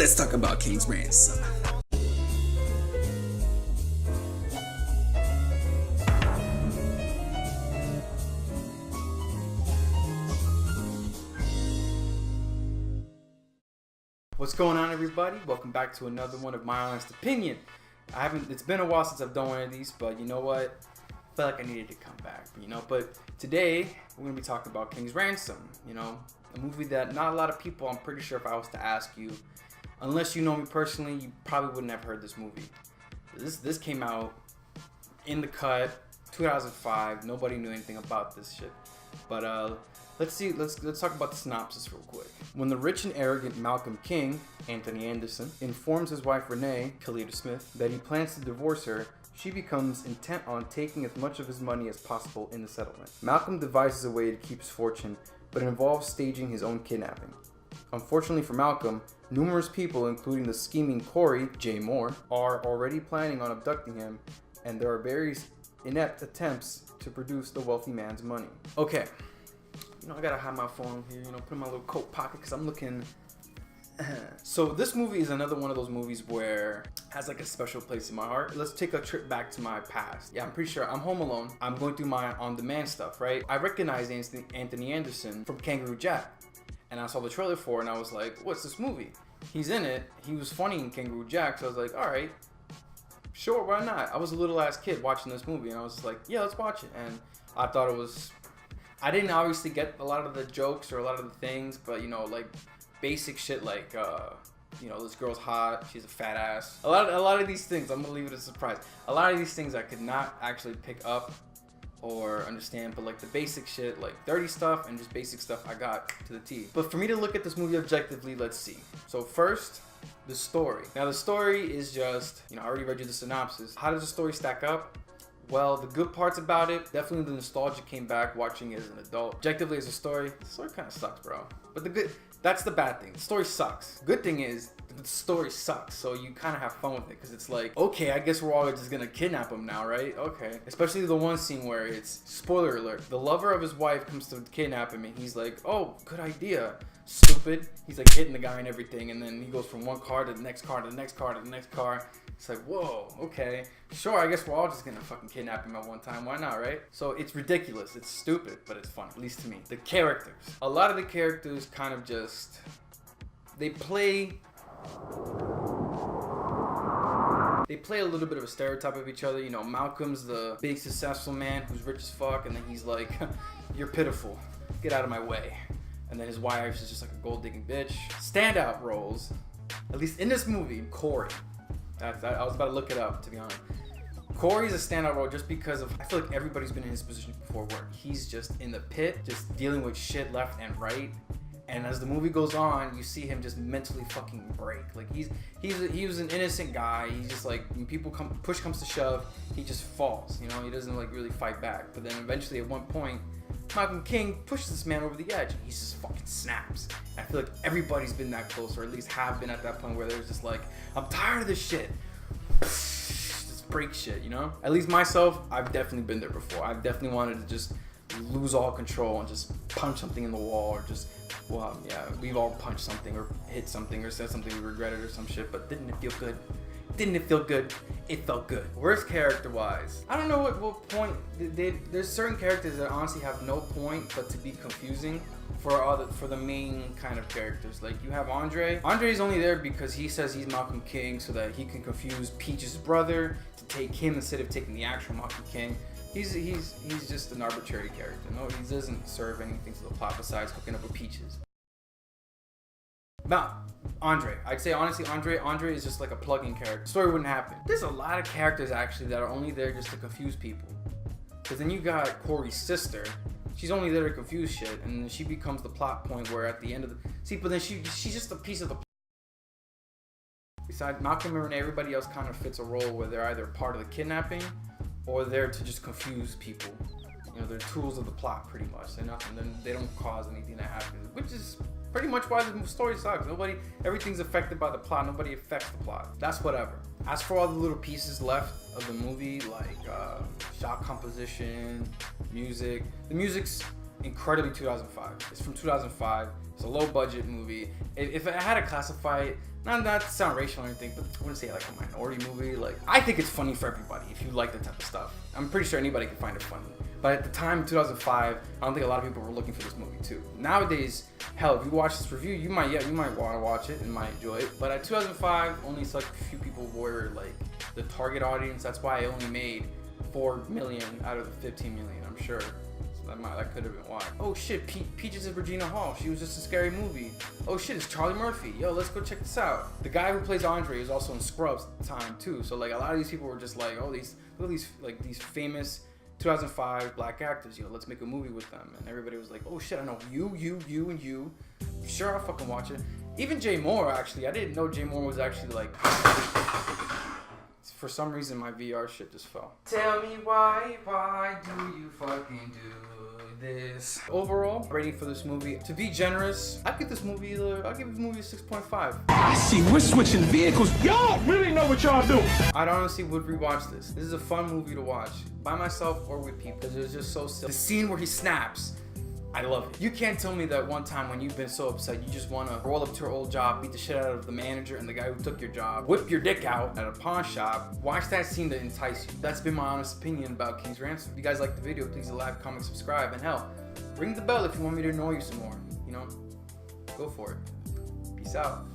let's talk about King's Ransom. What's going on, everybody? Welcome back to another one of my honest opinion. It's been a while since I've done one of these, but you know what? I felt like I needed to come back, but today we're going to be talking about King's Ransom, a movie that not a lot of people, I'm pretty sure if I was to ask you, unless you know me personally, you probably wouldn't have heard this movie. This came out in the cut, 2005, nobody knew anything about this shit, but let's talk about the synopsis real quick. When the rich and arrogant Malcolm King, Anthony Anderson, informs his wife Renee, Kalita Smith, that he plans to divorce her, she becomes intent on taking as much of his money as possible in the settlement. Malcolm devises a way to keep his fortune, but it involves staging his own kidnapping. Unfortunately for Malcolm, numerous people, including the scheming Corey, Jay Moore, are already planning on abducting him, and there are various inept attempts to produce the wealthy man's money. Okay. I gotta have my phone here, put in my little coat pocket because I'm looking. So this movie is another one of those movies where it has like a special place in my heart. Let's take a trip back to my past. Yeah, I'm pretty sure I'm home alone. I'm going through my on-demand stuff, right? I recognize Anthony Anderson from Kangaroo Jack. And I saw the trailer for it and I was like, what's this movie? He's in it. He was funny in Kangaroo Jack. So I was like, all right, sure, why not? I was a little ass kid watching this movie and I was just like, yeah, let's watch it. And I thought it was... I didn't obviously get a lot of the jokes or a lot of the things, but like basic shit like this girl's hot, she's a fat ass. A lot of these things, I'm gonna leave it as a surprise. A lot of these things I could not actually pick up or understand, but like the basic shit, like dirty stuff and just basic stuff, I got to the T. But for me to look at this movie objectively, let's see. So first, the story. Now the story is just, I already read you the synopsis. How does the story stack up? Well, the good parts about it, definitely the nostalgia came back watching it as an adult. Objectively as a story, the story kind of sucks, bro. But that's the bad thing. The story sucks. Good thing is, the story sucks, so you kind of have fun with it, because it's like, okay, I guess we're all just gonna kidnap him now, right? Okay. Especially the one scene where it's, spoiler alert, the lover of his wife comes to kidnap him, and he's like, oh, good idea, stupid. He's like hitting the guy and everything, and then he goes from one car to the next car to the next car to the next car. It's like, whoa, okay. Sure, I guess we're all just gonna fucking kidnap him at one time. Why not, right? So it's ridiculous. It's stupid, but it's fun, at least to me. The characters. A lot of the characters kind of just... They play a little bit of a stereotype of each other. Malcolm's the big successful man who's rich as fuck, and then he's like, you're pitiful. Get out of my way. And then his wife is just like a gold-digging bitch. Standout roles, at least in this movie, Corey. I was about to look it up, to be honest. Corey's a standout role just because of, I feel like everybody's been in his position before where he's just in the pit, just dealing with shit left and right. And as the movie goes on, you see him just mentally fucking break. Like he was an innocent guy. He's just like, when push comes to shove, he just falls. He doesn't like really fight back. But then eventually at one point, Malcolm King pushes this man over the edge and he just fucking snaps. And I feel like everybody's been that close, or at least have been at that point where there's just like, I'm tired of this shit. Just break shit, At least myself, I've definitely been there before. I've definitely wanted to just lose all control and just punch something in the wall, or just, well, yeah, we've all punched something or hit something or said something we regretted or some shit, but didn't it feel good? Didn't it feel good? It felt good. Worst character-wise, I don't know what point. There's certain characters that honestly have no point but to be confusing for the main kind of characters. Like you have Andre. Andre's only there because he says he's Malcolm King so that he can confuse Peach's brother to take him instead of taking the actual Malcolm King. He's just an arbitrary character. No, he doesn't serve anything to the plot besides hooking up with Peaches. Now, Andre. I'd say honestly, Andre is just like a plug-in character. The story wouldn't happen. There's a lot of characters actually that are only there just to confuse people. Because then you got Corey's sister. She's only there to confuse shit, and then she becomes the plot point where at the end of the... but then she's just a piece of the... Besides Malcolm and Renee, everybody else kind of fits a role where they're either part of the kidnapping or they're to just confuse people. They're tools of the plot pretty much. They're nothing. They don't cause anything to happen, which is pretty much why the story sucks. Everything's affected by the plot. Nobody affects the plot. That's whatever. As for all the little pieces left of the movie, like shot composition, music, the music's incredibly 2005. It's from 2005. It's a low budget movie. If I had to classify it, not to sound racial or anything, but I wouldn't say like a minority movie. Like, I think it's funny for everybody if you like that type of stuff. I'm pretty sure anybody can find it funny. But at the time, 2005, I don't think a lot of people were looking for this movie too. Nowadays, hell, if you watch this review, you might want to watch it and might enjoy it. But at 2005, only select a few people were like the target audience. That's why it only made 4 million out of the 15 million. I'm sure. That could have been why. Oh shit, Peaches is Regina Hall. She was just a scary movie. Oh shit, it's Charlie Murphy. Yo, let's go check this out. The guy who plays Andre was also in Scrubs at the time too. So like a lot of these people were just like, oh, look at these famous 2005 black actors. Yo, let's make a movie with them. And everybody was like, oh shit, I know you, and you. Sure, I'll fucking watch it. Even Jay Moore, actually. I didn't know Jay Moore was actually like. For some reason, my VR shit just fell. Tell me why do you fucking do this? Overall, rating for this movie, to be generous, I'll give this movie a 6.5. I see we're switching vehicles. Y'all really know what y'all do. I'd honestly would rewatch this. This is a fun movie to watch by myself or with people because it's just so silly. The scene where he snaps, I love it. You can't tell me that one time when you've been so upset, you just want to roll up to your old job, beat the shit out of the manager and the guy who took your job, whip your dick out at a pawn shop. Watch that scene to entice you. That's been my honest opinion about King's Ransom. If you guys like the video, please like, comment, subscribe, and hell, ring the bell if you want me to annoy you some more. You know, go for it. Peace out.